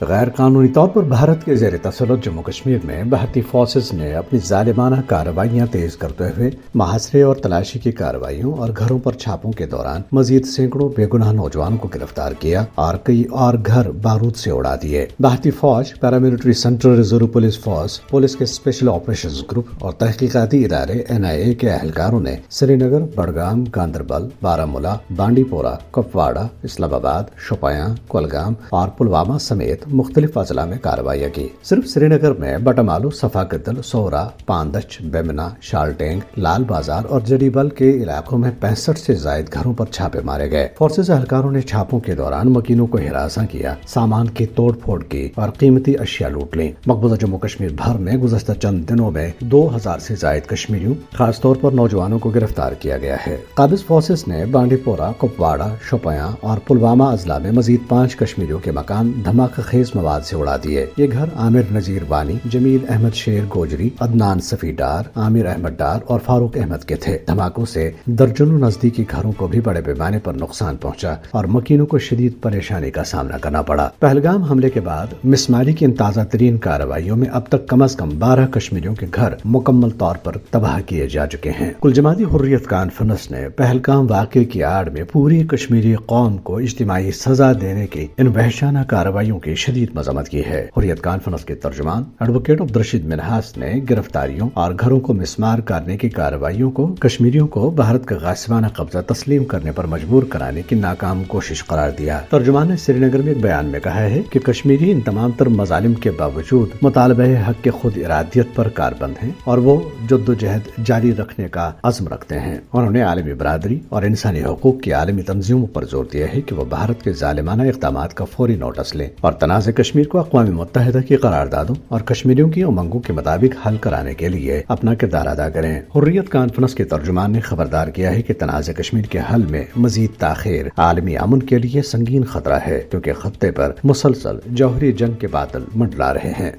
غیر قانونی طور پر بھارت کے زیر تسلط جموں کشمیر میں بھارتی فورسز نے اپنی ظالمانہ کارروائیاں تیز کرتے ہوئے محاصرے اور تلاشی کی کارروائیوں اور گھروں پر چھاپوں کے دوران مزید سینکڑوں بے گناہ نوجوانوں کو گرفتار کیا اور کئی اور گھر بارود سے اڑا دیے۔ بھارتی فوج، paramilitary central reserve police force, police کے اسپیشل آپریشنز گروپ اور تحقیقاتی ادارے NIA کے اہلکاروں نے سری نگر، بڑگام، گاندربل، بارامولہ، بانڈی پورہ، کپواڑہ، اسلام آباد، شوپیاں، کولگام اور پلوامہ سمیت مختلف اضلاع میں کارروائیاں کی۔ صرف سری نگر میں بٹمالو، صفاقتل، سورا، پاندچ، بیمنا، شالٹینگ، لال بازار اور جڈیبل کے علاقوں میں 65 سے زائد گھروں پر چھاپے مارے گئے۔ فورسز اہلکاروں نے چھاپوں کے دوران مکینوں کو ہراساں کیا، سامان کی توڑ پھوڑ کی اور قیمتی اشیاء لوٹ لیں۔ مقبوضہ جموں کشمیر بھر میں گزشتہ چند دنوں میں 2000 سے زائد کشمیریوں، خاص طور پر نوجوانوں کو گرفتار کیا گیا ہے۔ قابض فورسز نے بانڈی پورہ، کپواڑہ، شوپیاں اور پلوامہ اضلاع میں مزید 5 کشمیریوں کے مکان دھماکہ خیز مواد سے اڑا دیے۔ یہ گھر عامر نذیر وانی، جمیل احمد شیر گوجری، عدنان صفی ڈار، عامر احمد ڈار اور فاروق احمد کے تھے۔ دھماکوں سے درجنوں نزدیکی گھروں کو بھی بڑے پیمانے پر نقصان پہنچا اور مکینوں کو شدید پریشانی کا سامنا کرنا پڑا۔ پہلگام حملے کے بعد مسماری کی ان تازہ ترین کارروائیوں میں اب تک کم از کم 12 کشمیریوں کے گھر مکمل طور پر تباہ کیے جا چکے ہیں۔ کل جماعتی حریت کانفرنس نے پہلگام واقعے کی آڑ میں پوری کشمیری قوم کو اجتماعی سزا دینے کی ان وحشانہ کارروائیوں کی شدید مذمت کی ہے۔ حریت کانفرنس کے ترجمان ایڈوکیٹ عبدالرشید منہاس نے گرفتاریوں اور گھروں کو مسمار کرنے کی کارروائیوں کو کشمیریوں کو بھارت کا غاصبانہ قبضہ تسلیم کرنے پر مجبور کرانے کی ناکام کوشش قرار دیا۔ ترجمان نے سری نگر میں ایک بیان میں کہا ہے کہ کشمیری ان تمام تر مظالم کے باوجود مطالبہ حق کے خود ارادیت پر کاربند ہیں اور وہ جدوجہد جاری رکھنے کا عزم رکھتے ہیں۔ انہوں نے عالمی برادری اور انسانی حقوق کی عالمی تنظیموں پر زور دیا ہے کہ وہ بھارت کے ظالمانہ اقدامات کا فوری نوٹس لیں اور تنازع کشمیر کو اقوام متحدہ کی قراردادوں اور کشمیریوں کی امنگوں کے مطابق حل کرانے کے لیے اپنا کردار ادا کریں۔ حریت کانفرنس کے ترجمان نے خبردار کیا ہے کہ تنازع کشمیر کے حل میں مزید تاخیر عالمی امن کے لیے سنگین خطرہ ہے، کیونکہ خطے پر مسلسل جوہری جنگ کے بادل منڈلا رہے ہیں۔